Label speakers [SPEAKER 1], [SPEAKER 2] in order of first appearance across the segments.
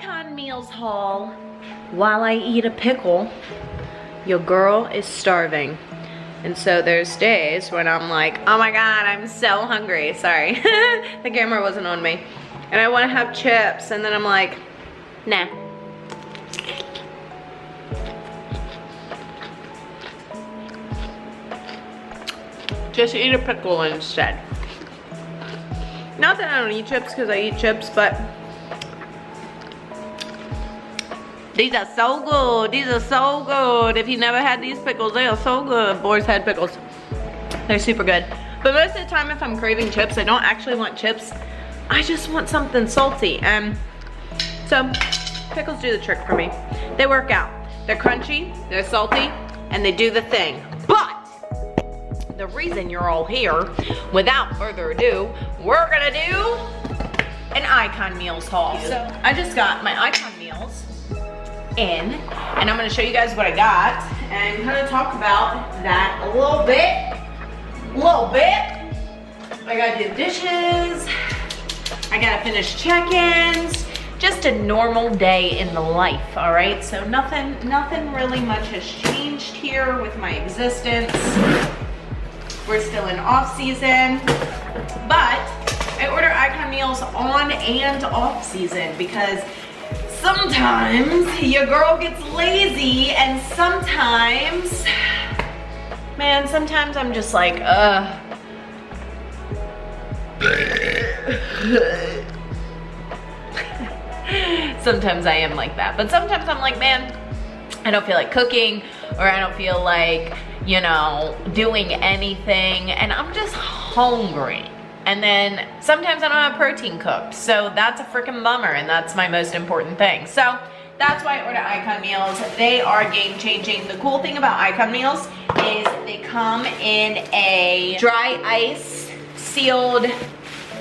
[SPEAKER 1] Icon Meals haul. While I eat a pickle, your girl is starving. And so there's days when I'm like, oh my God, I'm so hungry. Sorry, the camera wasn't on me. And I wanna have chips, and then I'm like, nah. Just eat a pickle instead. Not that I don't eat chips, because I eat chips, but these are so good. These are so good. If you never had these pickles, they are so good. Boar's Head pickles. They're super good. But most of the time, if I'm craving chips, I don't actually want chips. I just want something salty. And so pickles do the trick for me. They work out. They're crunchy, they're salty, and they do the thing. But the reason you're all here, without further ado, we're gonna do an Icon Meals haul. So I just got my Icon Meals in, and I'm gonna show you guys what I got and kind of talk about that a little bit. I gotta do dishes, I gotta finish check-ins, just a normal day in the life, all right? So nothing really much has changed here with my existence. We're still in off season, but I order Icon Meals on and off season because sometimes your girl gets lazy, and sometimes, man, sometimes I'm just like, sometimes I am like that, but sometimes I'm like, man, I don't feel like cooking, or I don't feel like, you know, doing anything, and I'm just hungry. And then sometimes I don't have protein cooked, so that's a freaking bummer, and that's my most important thing. So that's why I order Icon Meals. They are game changing. The cool thing about Icon Meals is they come in a dry ice sealed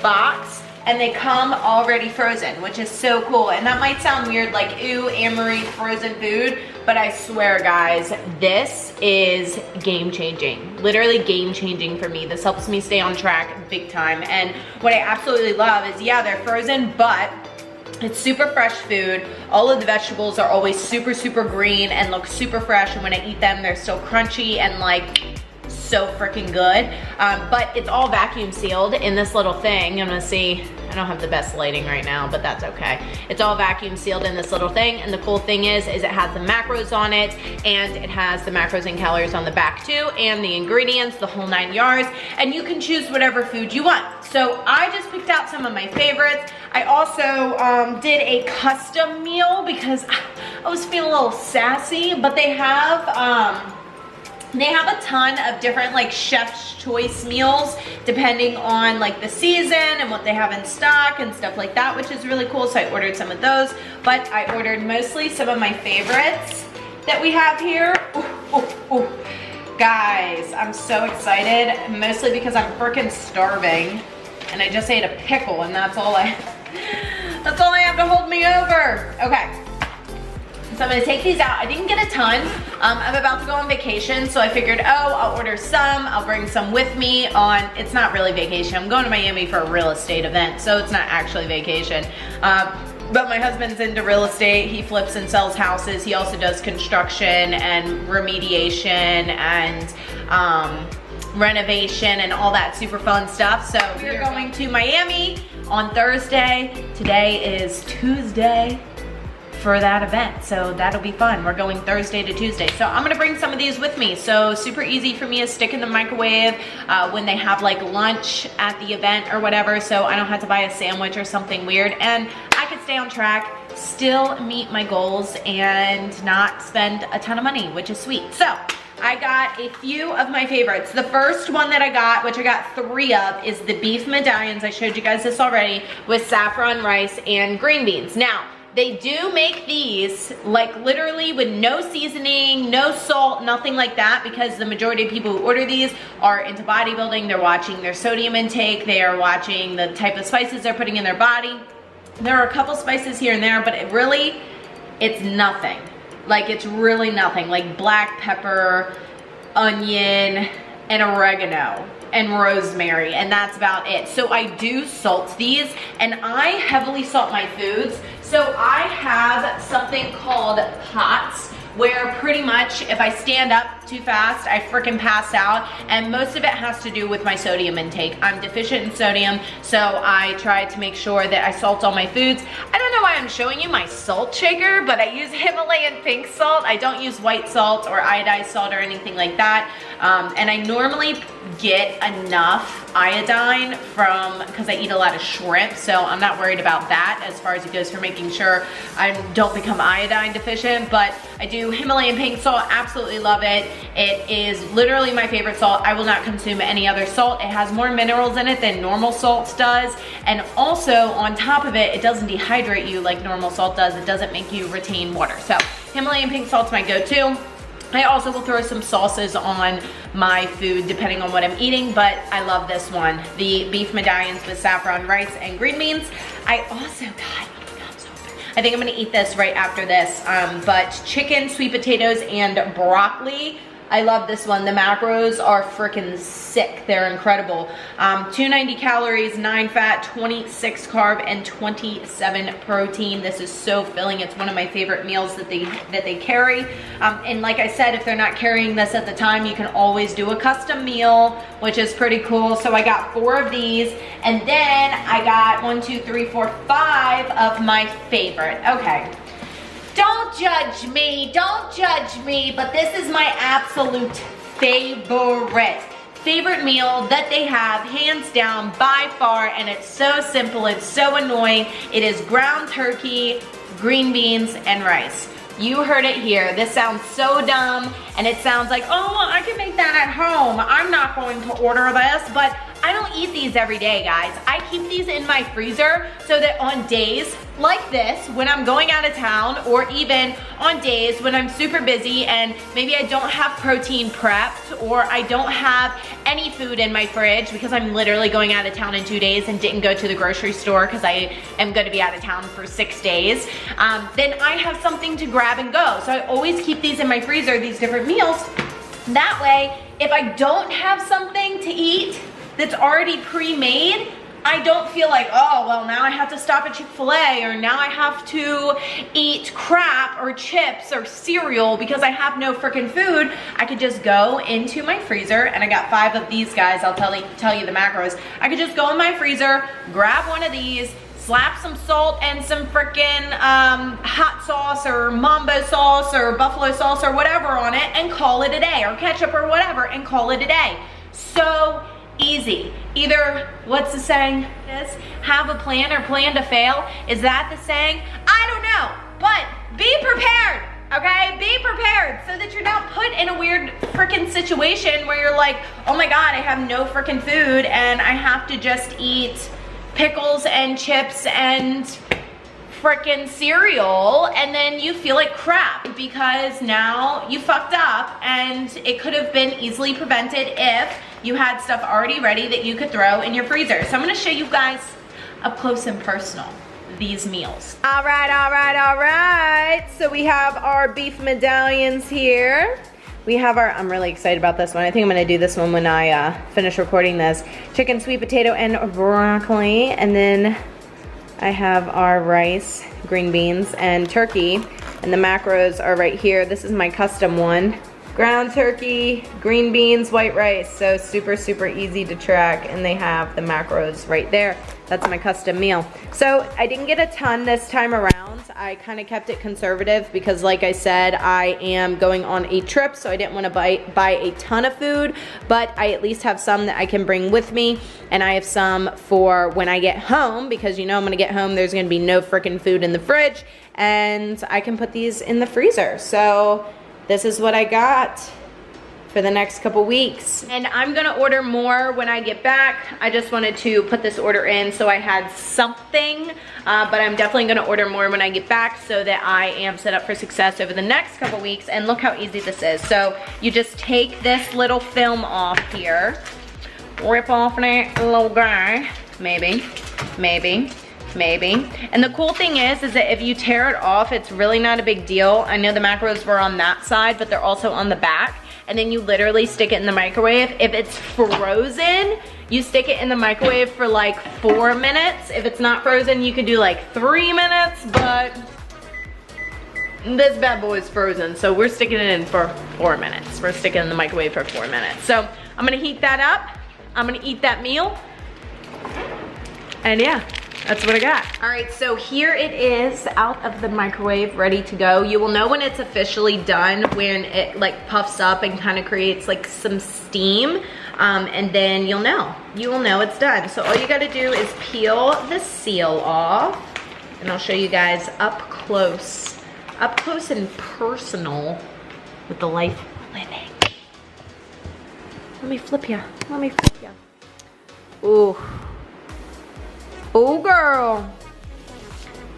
[SPEAKER 1] box, and they come already frozen, which is so cool. And that might sound weird, like, ooh, Anne-Marie, frozen food, but I swear, guys, this is game changing. Literally game changing for me. This helps me stay on track big time. And what I absolutely love is, yeah, they're frozen, but it's super fresh food. All of the vegetables are always super, super green and look super fresh. And when I eat them, they're still crunchy and like so freaking good. But it's all vacuum sealed in this little thing. I'm gonna see, I don't have the best lighting right now, but that's okay. It's all vacuum sealed in this little thing, and the cool thing is it has the macros on it, and it has the macros and calories on the back too, and the ingredients, the whole 9 yards, and you can choose whatever food you want. So I just picked out some of my favorites. I also did a custom meal because I was feeling a little sassy, but they have a ton of different like chef's choice meals depending on like the season and what they have in stock and stuff like that, which is really cool. So I ordered some of those, but I ordered mostly some of my favorites that we have here. Ooh. Guys, I'm so excited, mostly because I'm freaking starving and I just ate a pickle, and that's all I have to hold me over. Okay. So I'm gonna take these out. I didn't get a ton. I'm about to go on vacation, so I figured, oh, I'll order some. I'll bring some with me on, it's not really vacation. I'm going to Miami for a real estate event, so it's not actually vacation. But my husband's into real estate. He flips and sells houses. He also does construction and remediation and renovation and all that super fun stuff. So we're going to Miami on Thursday. Today is Tuesday for that event, so that'll be fun. We're going Thursday to Tuesday, so I'm gonna bring some of these with me. So super easy for me to stick in the microwave when they have like lunch at the event or whatever, so I don't have to buy a sandwich or something weird, and I can stay on track, still meet my goals, and not spend a ton of money, which is sweet. So I got a few of my favorites. The first one that I got, which I got 3 of, is the beef medallions. I showed you guys this already, with saffron rice and green beans. Now, they do make these like literally with no seasoning, no salt, nothing like that, because the majority of people who order these are into bodybuilding. They're watching their sodium intake. They are watching the type of spices they're putting in their body. There are a couple spices here and there, but it's nothing. Like, it's really nothing. Like black pepper, onion, and oregano and rosemary, and that's about it. So I do salt these, and I heavily salt my foods. So I have something called POTS, where pretty much if I stand up too fast, I freaking pass out, and most of it has to do with my sodium intake. I'm deficient in sodium, so I try to make sure that I salt all my foods. I don't know why I'm showing you my salt shaker, but I use Himalayan pink salt. I don't use white salt or iodized salt or anything like that. And I normally get enough iodine because I eat a lot of shrimp, so I'm not worried about that as far as it goes for making sure I don't become iodine deficient. But I do Himalayan pink salt, absolutely love it. It is literally my favorite salt. I will not consume any other salt. It has more minerals in it than normal salt does, and also on top of it, it doesn't dehydrate you like normal salt does. It doesn't make you retain water. So Himalayan pink salt's my go-to. I also will throw some sauces on my food depending on what I'm eating, but I love this one. The beef medallions with saffron rice and green beans. I also got, I think I'm gonna eat this right after this, but chicken, sweet potatoes, and broccoli. I love this one. The macros are freaking sick. They're incredible. 290 calories, 9 fat, 26 carb, and 27 protein. This is so filling. It's one of my favorite meals that they carry. And like I said, if they're not carrying this at the time, you can always do a custom meal, which is pretty cool. So I got 4 of these, and then I got 1, 2, 3, 4, 5 of my favorite. Okay. Don't judge me, but this is my absolute favorite meal that they have, hands down, by far, and it's so simple, it's so annoying. It is ground turkey, green beans, and rice. You heard it here. This sounds so dumb, and it sounds like, oh, well, I can make that at home. I'm not going to order this, but I don't eat these every day, guys. I keep these in my freezer so that on days like this, when I'm going out of town, or even on days when I'm super busy and maybe I don't have protein prepped, or I don't have any food in my fridge because I'm literally going out of town in 2 days and didn't go to the grocery store because I am going to be out of town for 6 days, then I have something to grab and go. So I always keep these in my freezer, these different meals. That way, if I don't have something to eat that's already pre-made, I don't feel like, oh, well, now I have to stop at Chick-fil-A, or now I have to eat crap or chips or cereal because I have no freaking food. I could just go into my freezer, and I got 5 of these guys. I'll tell you the macros. I could just go in my freezer, grab one of these, slap some salt and some freaking hot sauce or mambo sauce or buffalo sauce or whatever on it, and call it a day, or ketchup or whatever, and call it a day. So easy. Either, what's the saying? Have a plan or plan to fail. Is that the saying? I don't know, but be prepared, okay? Be prepared so that you're not put in a weird freaking situation where you're like, oh my God, I have no freaking food and I have to just eat pickles and chips and freaking cereal, and then you feel like crap because now you fucked up, and it could have been easily prevented if you had stuff already ready that you could throw in your freezer. So I'm gonna show you guys up close and personal these meals. All right. So we have our beef medallions here. We have our, I'm really excited about this one. I think I'm gonna do this one when I finish recording this. Chicken, sweet potato, and broccoli. And then I have our rice, green beans, and turkey. And the macros are right here. This is my custom one. Ground turkey, green beans, white rice. So super, super easy to track. And they have the macros right there. That's my custom meal. So I didn't get a ton this time around. I kind of kept it conservative because, like I said, I am going on a trip, so I didn't want to buy a ton of food, but I at least have some that I can bring with me, and I have some for when I get home, because you know I'm gonna get home, there's gonna be no freaking food in the fridge, and I can put these in the freezer. So this is what I got for the next couple weeks. And I'm gonna order more when I get back. I just wanted to put this order in so I had something, but I'm definitely gonna order more when I get back so that I am set up for success over the next couple weeks. And look how easy this is. So you just take this little film off here, rip off that little guy, maybe. And the cool thing is that if you tear it off, it's really not a big deal. I know the macros were on that side, but they're also on the back. And then you literally stick it in the microwave. If it's frozen, You stick it in the microwave for like 4 minutes. If it's not frozen, you could do like 3 minutes, but this bad boy is frozen, so we're sticking it in for 4 minutes. We're sticking it in the microwave for 4 minutes. So I'm gonna heat that up. I'm gonna eat that meal. And yeah, that's what I got. All right, so here it is out of the microwave, ready to go. You will know when it's officially done, when it like puffs up and kind of creates like some steam. And then you'll know. You will know it's done. So all you gotta do is peel the seal off. And I'll show you guys up close and personal with the life we're living. Let me flip ya. Let me flip ya. Ooh. Ooh, girl.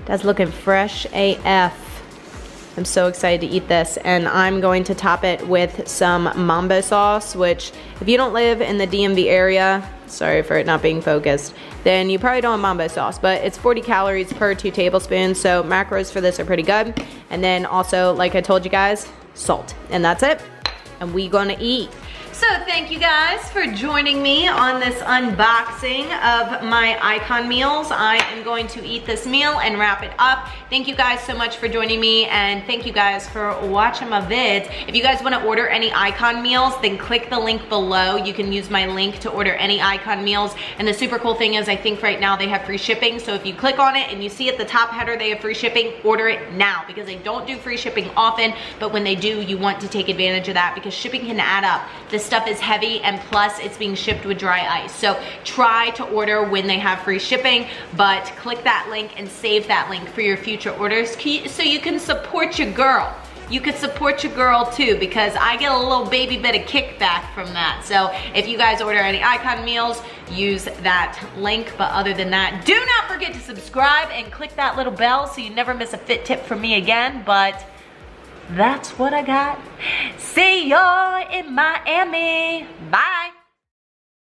[SPEAKER 1] That's looking fresh AF. I'm so excited to eat this, and I'm going to top it with some mambo sauce, which if you don't live in the DMV area, sorry for it not being focused, then you probably don't have mambo sauce, but it's 40 calories per 2 tablespoons, so macros for this are pretty good. And then also, like I told you guys, salt, and that's it, and we gonna eat. So thank you guys for joining me on this unboxing of my icon meals. I am going to eat this meal and wrap it up. Thank you guys so much for joining me, and thank you guys for watching my vids. If you guys want to order any icon meals, then click the link below. You can use my link to order any icon meals. And the super cool thing is I think right now they have free shipping. So if you click on it and you see at the top header they have free shipping, order it now, because they don't do free shipping often, but when they do, you want to take advantage of that because shipping can add up. This stuff is heavy, and plus it's being shipped with dry ice. So try to order when they have free shipping, but click that link and save that link for your future orders so you can support your girl. You could support your girl too, because I get a little baby bit of kickback from that. So if you guys order any icon meals, use that link. But other than that, do not forget to subscribe and click that little bell so you never miss a fit tip from me again. But that's what I got. See y'all in Miami. Bye.